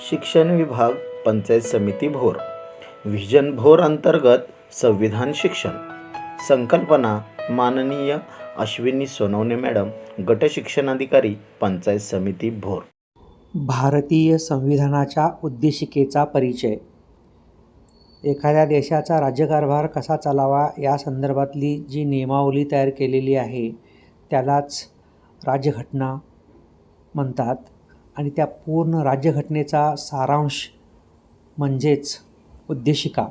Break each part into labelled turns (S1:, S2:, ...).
S1: शिक्षण विभाग पंचायत समिती भोर व्हिजन भोर अंतर्गत संविधान शिक्षण संकल्पना माननीय अश्विनी सोनवणे मॅडम गट शिक्षणाधिकारी पंचायत समिती भोर.
S2: भारतीय संविधानाच्या उद्देशिकेचा परिचय. एखाद्या देशाचा राज्यकारभार कसा चालावा या संदर्भातली जी नियमावली तयार केलेली आहे त्यालाच राज्यघटना म्हणतात आणि त्या पूर्ण राज्यघटनेचा सारांश म्हणजेच उद्देशिका.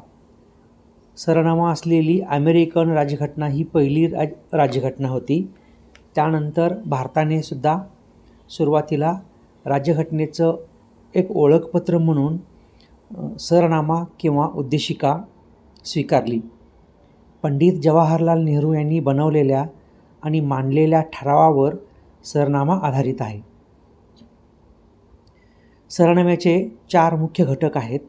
S2: सरनामा असलेली अमेरिकन राज्यघटना ही पहिली राज्यघटना होती. त्यानंतर भारताने सुद्धा सुरुवातीला राज्यघटनेचं एक ओळखपत्र म्हणून सरनामा किंवा उद्देशिका स्वीकारली. पंडित जवाहरलाल नेहरू यांनी बनवलेल्या आणि मांडलेल्या ठरावावर सरनामा आधारित आहे. सरनाम्याचे 4 मुख्य घटक आहेत.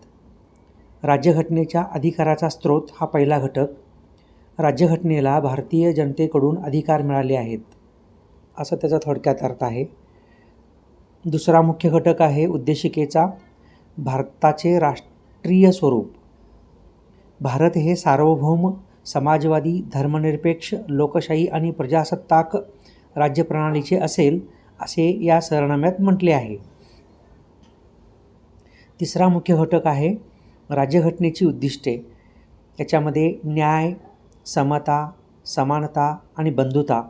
S2: राज्यघटनेच्या अधिकाराचा स्रोत हा पहिला घटक. राज्यघटनेला भारतीय जनतेकडून अधिकार मिळाले आहेत असं त्याचा थोडक्यात अर्थ आहे. दुसरा मुख्य घटक आहे उद्देशिकेचा भारताचे राष्ट्रीय स्वरूप. भारत हे सार्वभौम समाजवादी धर्मनिरपेक्ष लोकशाही आणि प्रजासत्ताक राज्यप्रणालीचे असेल असे या सरनाम्यात म्हटले आहे. तिसरा मुख्य घटक आहे राज्यघटनेची उद्दिष्टे. याच्यामध्ये न्याय, समता, समानता आणि बंधुता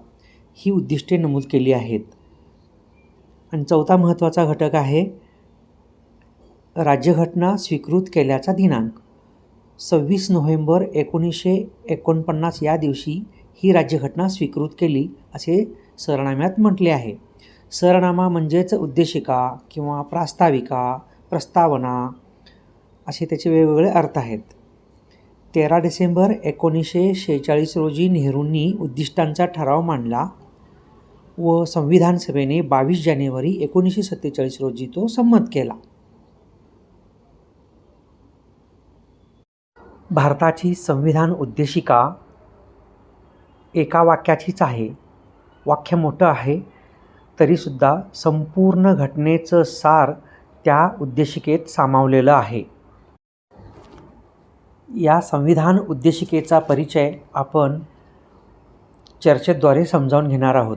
S2: ही उद्दिष्टे नमूद केली आहेत. आणि चौथा महत्त्वाचा घटक आहे राज्यघटना स्वीकृत केल्याचा दिनांक. 26 नोव्हेंबर 1949 या दिवशी ही राज्यघटना स्वीकृत केली असे सरनाम्यात म्हटले आहे. सरनामा म्हणजेच उद्देशिका किंवा प्रास्ताविका, प्रस्तावना असे त्याचे वेगवेगळे अर्थ आहेत. 13 डिसेंबर 1946 रोजी नेहरूंनी उद्दिष्टांचा ठराव मांडला व संविधान सभेने 22 जानेवारी 1947 रोजी तो संमत केला. भारताची संविधान उद्देशिका एका वाक्याचीच आहे. वाक्य मोठं आहे तरीसुद्धा संपूर्ण घटनेचं सार त्या उद्देशिकेत सामावलेलं आहे. या संविधान उद्देशिकेचा परिचय आपण चर्चेद्वारे समजावून घेणार आहोत.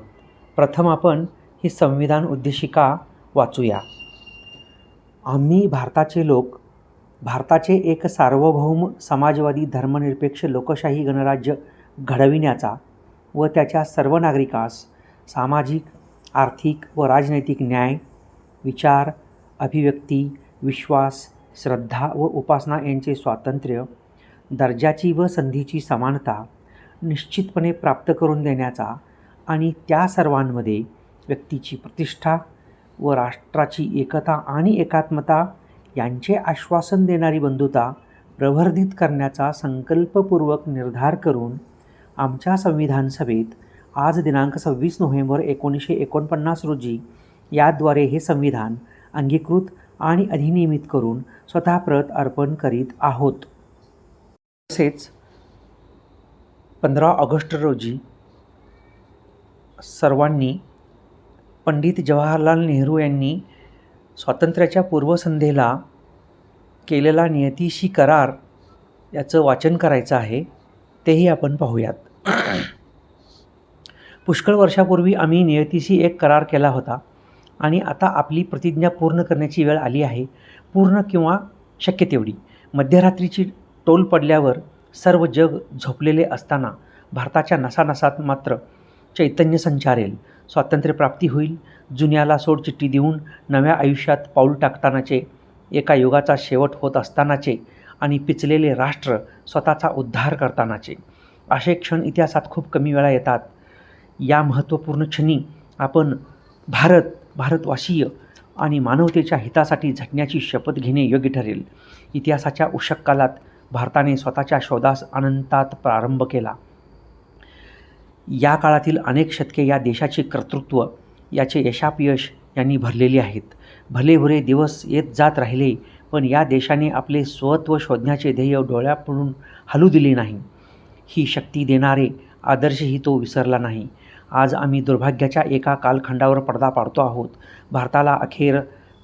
S2: प्रथम आपण ही संविधान उद्देशिका वाचूया. आम्ही भारताचे लोक भारताचे एक सार्वभौम समाजवादी धर्मनिरपेक्ष लोकशाही गणराज्य घडविण्याचा व त्याच्या सर्व नागरिकास सामाजिक, आर्थिक व राजनैतिक न्याय, विचार, अभिव्यक्ती, विश्वास, श्रद्धा व उपासना यांचे स्वातंत्र्य, दर्जाची व संधीची समानता निश्चितपणे प्राप्त करून देण्याचा आणि त्या सर्वांमध्ये व्यक्तीची प्रतिष्ठा व राष्ट्राची एकता आणि एकात्मता यांचे आश्वासन देणारी बंधुता प्रवर्धित करण्याचा संकल्पपूर्वक निर्धार करून आमच्या संविधान सभेत आज दिनांक 26 नोव्हेंबर 1949 रोजी याद्वारे हे संविधान अंगीकृत आणि अधिनियमित करून स्वतः प्रत अर्पण करीत आहोत. तसेच 15 ऑगस्ट रोजी सर्वांनी पंडित जवाहरलाल नेहरू यांनी स्वातंत्र्याच्या पूर्वसंध्येला केलेला नियतीशी करार याचं वाचन करायचं आहे. तेही आपण पाहूयात. पुष्कळ वर्षापूर्वी आम्ही नियतीशी एक करार केला होता आणि आता आपली प्रतिज्ञा पूर्ण करण्याची वेळ आली आहे. पूर्ण किंवा शक्य तेवढी. मध्यरात्रीची टोल पडल्यावर सर्व जग झोपलेले असताना भारताच्या नसानसात मात्र चैतन्य संचारेल. स्वातंत्र्यप्राप्ती होईल. जुन्याला सोडचिठ्ठी देऊन नव्या आयुष्यात पाऊल टाकतानाचे, एका युगाचा शेवट होत असतानाचे आणि पिचलेले राष्ट्र स्वतःचा उद्धार करतानाचे असे क्षण इतिहासात खूप कमी वेळा येतात. या महत्त्वपूर्ण क्षणी आपण भारतवासीय आणि मानवतेच्या हितासाठी झटण्याची शपथ घेणे योग्य ठरेल. इतिहासाच्या उषक कालात भारताने स्वतःच्या शोधास अनंतात प्रारंभ केला. या काळातील अनेक शतके या देशाचे कर्तृत्व याचे यशापयश यांनी भरलेली आहेत. भलेभुरे दिवस येत जात राहिले पण या देशाने आपले स्वत्व शोधण्याचे ध्येय डोळ्यापुढून हलू दिले नाही. ही शक्ती देणारे आदर्शही तो विसरला नाही. आज आम्ही दुर्भाग्याच्या एका कालखंडावर पडदा पाडतो आहोत. भारताला अखेर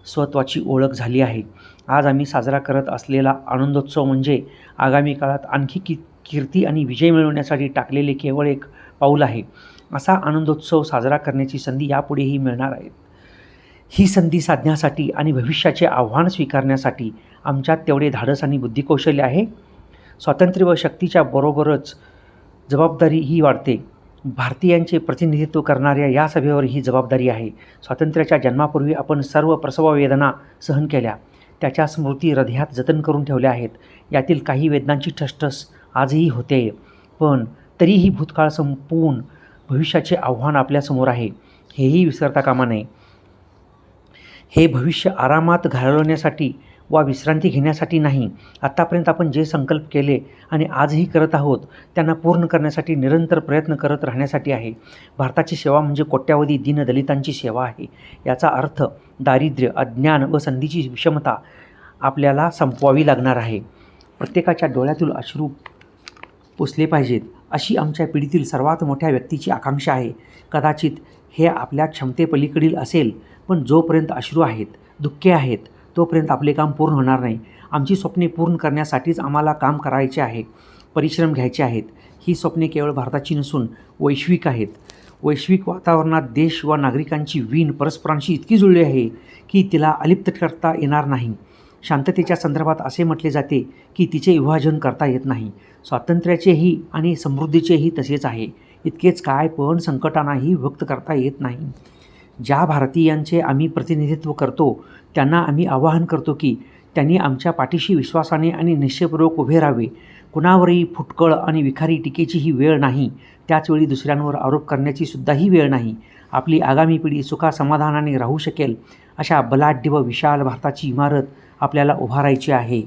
S2: स्वत्वाची ओळख झाली आहे. आज आम्ही साजरा करत असलेला आनंदोत्सव म्हणजे आगामी काळात आणखी कीर्ती आणि विजय मिळवण्यासाठी टाकलेले केवळ एक पाऊल आहे. असा आनंदोत्सव साजरा करण्याची संधी यापुढेही मिळणार आहे. ही संधी साधण्यासाठी आणि भविष्याचे आव्हान स्वीकारण्यासाठी आमच्यात तेवढे धाडस आणि बुद्धिकौशल्य आहे. स्वातंत्र्य व शक्तीच्या बरोबरच जबाबदारीही वाढते. भारतीयांचे प्रतिनिधित्व करणाऱ्या या सभेवर ही जबाबदारी आहे. स्वातंत्र्याच्या जन्मापूर्वी आपण सर्व प्रसव वेदना सहन केल्या, त्याच्या स्मृती हृदयात जतन करून ठेवल्या आहेत. यातील काही वेदनांची ठसठस आजही होते, पण तरीही भूतकाळ संपवून भविष्याचे आव्हान आपल्यासमोर आहे, हेही विसरता कामा नये. हे भविष्य आरामात घालवण्यासाठी वा विश्रांती घेण्यासाठी नाही. आत्तापर्यंत आपण जे संकल्प केले आणि आजही करत आहोत त्यांना पूर्ण करण्यासाठी निरंतर प्रयत्न करत राहण्यासाठी आहे. भारताची सेवा म्हणजे कोट्यावधी दीनदलितांची सेवा आहे. याचा अर्थ दारिद्र्य, अज्ञान व संधीची विषमता आपल्याला संपवावी लागणार आहे. प्रत्येकाच्या डोळ्यातील अश्रू पुसले पाहिजेत, अशी आमच्या पिढीतील सर्वात मोठ्या व्यक्तीची आकांक्षा आहे. कदाचित हे आपल्या क्षमतेपलीकडील असेल, पण जोपर्यंत अश्रू आहेत, दुःखे आहेत, तोपर्यंत आपले काम पूर्ण होणार नाही. आमची स्वप्ने पूर्ण करण्यासाठीच आम्हाला काम करायचे आहे, परिश्रम घ्यायचे आहेत. ही स्वप्ने केवळ भारताची नसून वैश्विक आहेत. वैश्विक वातावरणात देश व नागरिकांची वीण परस्परांशी इतकी जुळली आहे की तिला अलिप्त करता येणार नाही. शांततेच्या संदर्भात असे म्हटले जाते की तिचे विभाजन करता येत नाही. स्वातंत्र्याचेही आणि समृद्धीचेही तसेच आहे. इतकेच काय, पण संकटांनाही व्यक्त करता येत नाही. ज्या भारतीयांचे आम्ही प्रतिनिधित्व करतो त्यांना आम्ही आवाहन करतो की त्यांनी आमच्या पाठीशी विश्वासाने आणि निश्चयपूर्वक उभे राहावे. कुणावरही फुटकळ आणि विखारी टीकेची ही वेळ नाही. त्याचवेळी दुसऱ्यांवर आरोप करण्याची सुद्धाही वेळ नाही. आपली आगामी पिढी सुखासमाधानाने राहू शकेल अशा बलाढ्य व विशाल भारताची इमारत आपल्याला उभारायची आहे.